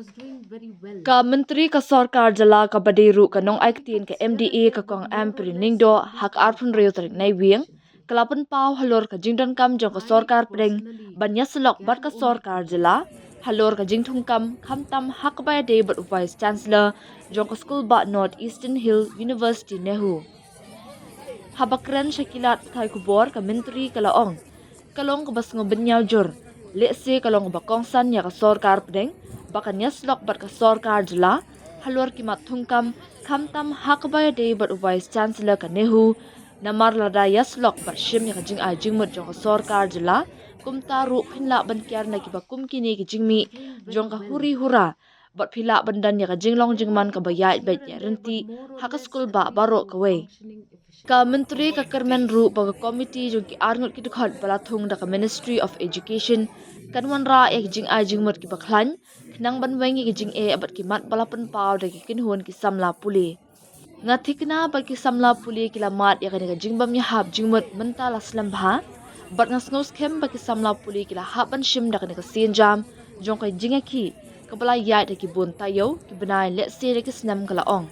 was doing very well. Ka Menteri ka Sorkar Jylla ka Badiru ka nong aiktin ka MDA ka kong Ampareen ningdo hak arpun reo tarik nai wieng kelapan pau halor ka jingdon kam jong ka Sorkar Pdeng iasyllok bat ka Sorkar Jylla halor ka jingthung kam khamtam hak baya day but Vice Chancellor jong ka School ba North Eastern Hill University NEHU. Habakren Syllad thai kubor ka Menteri ka laong kalong ka basngo benyaw jor lese kalong ka bakongsan ya ka Sorkar Pdeng bakan iasyllok bat ka Sorkar Jylla halor kimat thungkam khamtam hakbaya day bat Vice Chancellor ka NEHU namar lada iasyllok bat shim ya ka jing ai jingmut jong ka Sorkar Jylla kumta ru phinla ban kyar na kiba kumkini ki jingmi jong ka huri hura bat phila bandan ya ka jinglong jingman ka bayai bet ya renti haka school ba baro ka wei ka menteri ka kermen ru baga komiti jong ki arngut ki dukhat bala thung da ka Ministry of Education kan wan ra ek jing ai jing mut ki baklan khnang ban wengi ki jing e abat ki mat bala pen paw da ki kin huan ki samla puli nga thikna ba ki samla puli ki la mat ya ka jing bam ya hab jing mut menta la slam bha bat nga snos kem ba ki samla puli ki la haban shim da ka sin jam jong ka jing ki ka bala ya da ki bun tayo ki banai le se da ki snam ka la ong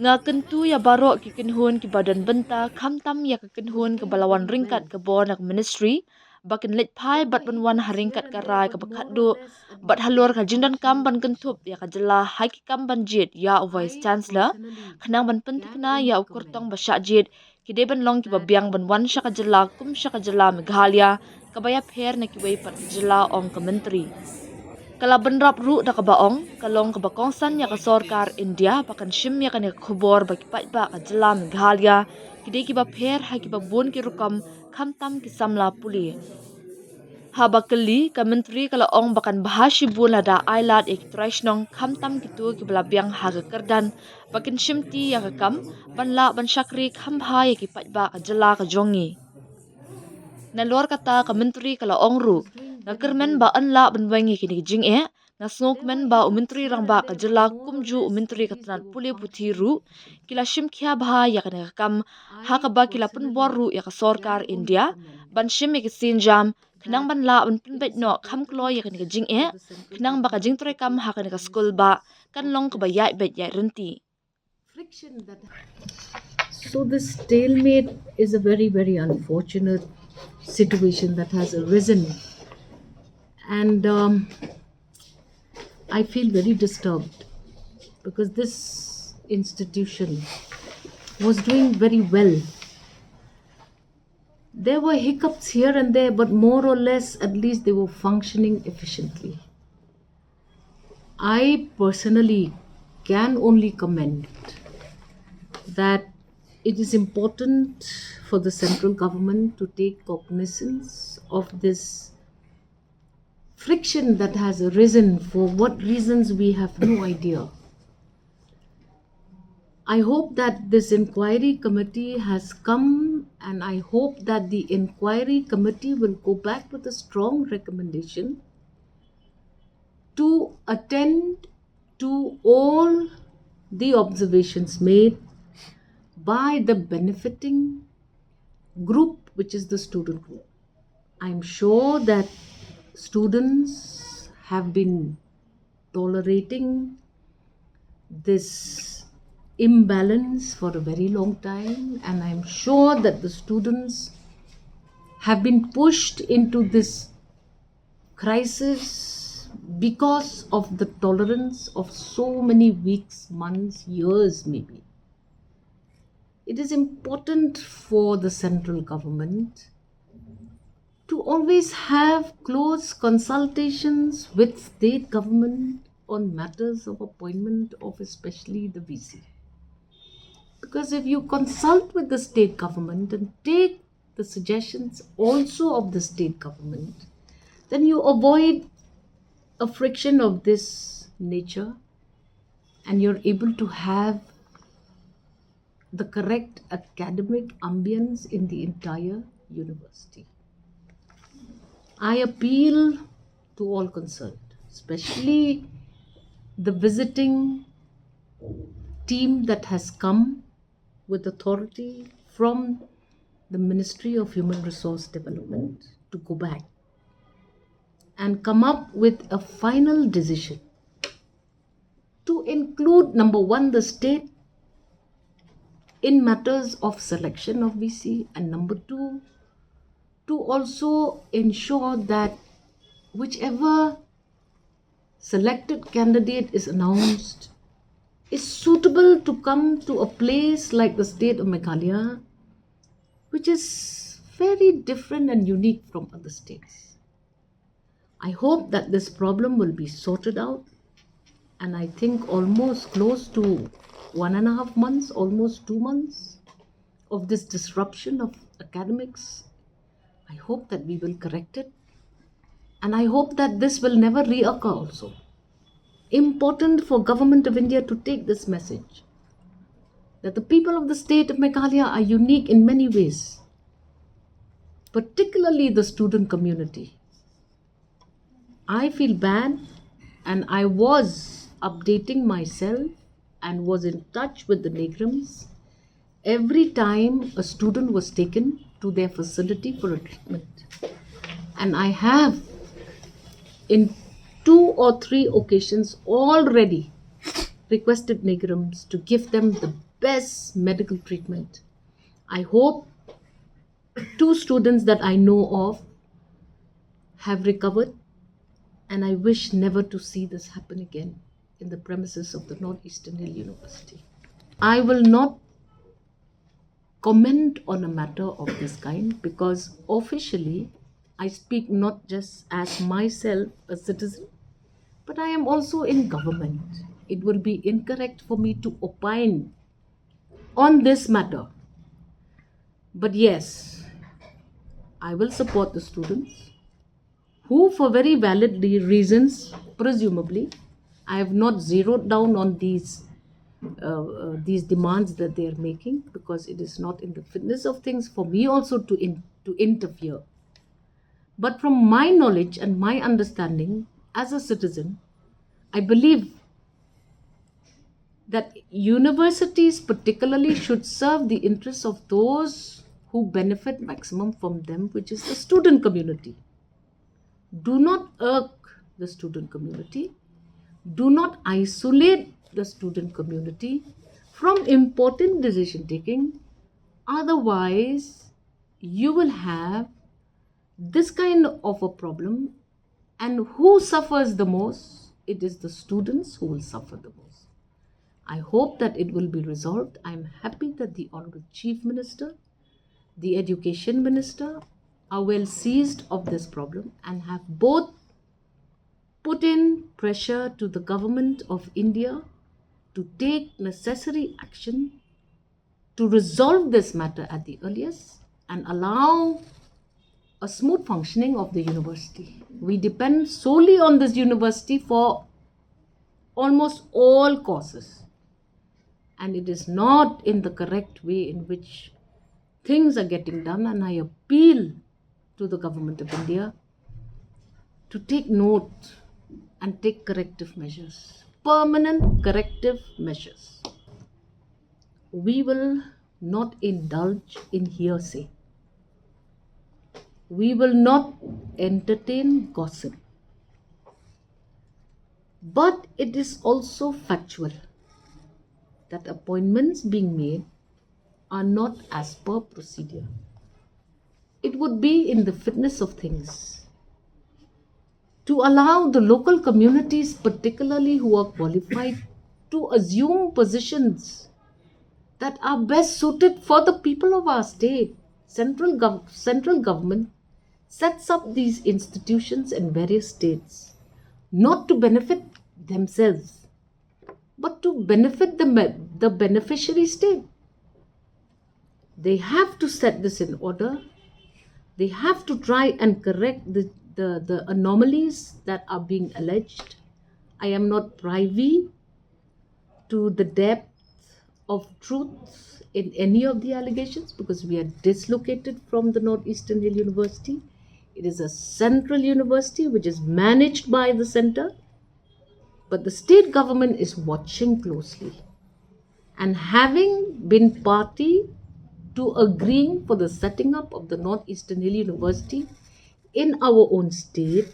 nga kentu ya barok ki kinhun ki badan benta khamtam ya ka kinhun ke balawan ringkat ke bonak ministry bakin let phai bat ban wan haringkat ka rai ka bakhat du bat halor ka jindan kam ban kentup ya ka Jylla hai ki kam ban jit ya Vice Chancellor khnang ban pentikna ya ukur tong ba sha jit ki de ban long ki ba biang ban wan sha ka Jylla kum sha ka Jylla Meghalaya ka baya pher na ki wei pat Jylla ong ka menteri kala benrap ru da ka baong kalong ka bakongsan ya ka Sorkar India pakan shim ya ka ne khubor ba ki pat ba ka Jylla Meghalaya kide ki ba pher ha ki ba bun ki rukam khamtam ki samla puli habakali ka menteri kala ong bakan bahashi bula da ailat ek traishnong khamtam ki tu ki bla biang ha ka kardan bakin shimti ya ka kam banla ban shakri khambha ya ki pat ba ka Jylla ka jongi na luar kata ka menteri kala ong ru na kermen ba anla benwangi kini jing e na snok men ba menteri rang ba ka Jylla kumju menteri ka tanat puli puthi ru kila shim khya bha ya ka kam ha ka ba kila pun bor ru ya ka Sorkar India ban shim ki sin jam khnang ban la ban pin bet no kham klo ya ka jing e khnang ba ka jing tre kam ha ka school ba kan long ka ba ya bet ya renti Friction that. So this stalemate is a very, very unfortunate situation that has arisen, and I feel very disturbed because this institution was doing very well. There were hiccups here and there, but more or less, at least they were functioning efficiently. I personally can only comment that it is important for the central government to take cognizance of this friction that has arisen, for what reasons we have no idea. I hope that this inquiry committee has come, and I hope that the inquiry committee will go back with a strong recommendation to attend to all the observations made by the benefiting group, which is the student group. I'm sure that students have been tolerating this imbalance for a very long time, and I'm sure that the students have been pushed into this crisis because of the tolerance of so many weeks, months, years maybe. It is important for the central government to always have close consultations with state government on matters of appointment of especially the VC. Because if you consult with the state government and take the suggestions also of the state government, then you avoid a friction of this nature, and you're able to have the correct academic ambience in the entire university. I appeal to all concerned, especially the visiting team that has come with authority from the Ministry of Human Resource Development, to go back and come up with a final decision to include, number one, the state in matters of selection of VC, and number two, to also ensure that whichever selected candidate is announced is suitable to come to a place like the state of Meghalaya, which is very different and unique from other states. I hope that this problem will be sorted out, and I think almost close to 1.5 months, almost 2 months of this disruption of academics, I hope that we will correct it, and I hope that this will never reoccur also. Important for Government of India to take this message, that the people of the state of Meghalaya are unique in many ways, particularly the student community. I feel bad, and I was updating myself and was in touch with the Negrams every time a student was taken to their facility for a treatment. And I have, in 2 or 3 occasions already, requested Negrams to give them the best medical treatment. I hope 2 students that I know of have recovered, and I wish never to see this happen again in the premises of the Northeastern Hill University. I will not comment on a matter of this kind because officially I speak not just as myself a citizen, but I am also in government. It will be incorrect for me to opine on this matter. But yes, I will support the students who, for very valid reasons, presumably, I have not zeroed down on these demands that they are making, because it is not in the fitness of things for me also to interfere. But from my knowledge and my understanding as a citizen, I believe that universities particularly should serve the interests of those who benefit maximum from them, which is the student community. Do not irk the student community. Do not isolate the student community from important decision taking. Otherwise, you will have this kind of a problem. And who suffers the most? It is the students who will suffer the most. I hope that it will be resolved. I am happy that the Honorable Chief Minister, the Education Minister are well seized of this problem and have both put in pressure to the Government of India to take necessary action to resolve this matter at the earliest and allow a smooth functioning of the university. We depend solely on this university for almost all courses, and it is not in the correct way in which things are getting done, and I appeal to the Government of India to take note and take corrective measures, permanent corrective measures. We will not indulge in hearsay. We will not entertain gossip. But it is also factual that appointments being made are not as per procedure. It would be in the fitness of things to allow the local communities, particularly who are qualified, to assume positions that are best suited for the people of our state. Central government sets up these institutions in various states, not to benefit themselves, but to benefit the beneficiary state. They have to set this in order. They have to try and correct the anomalies that are being alleged. I am not privy to the depth of truth in any of the allegations because we are dislocated from the Northeastern Hill University. It is a central university which is managed by the center, but the state government is watching closely. And having been party to agreeing for the setting up of the Northeastern Hill University in our own state,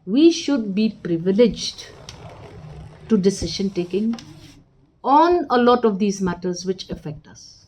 we should be privileged to decision taking on a lot of these matters which affect us.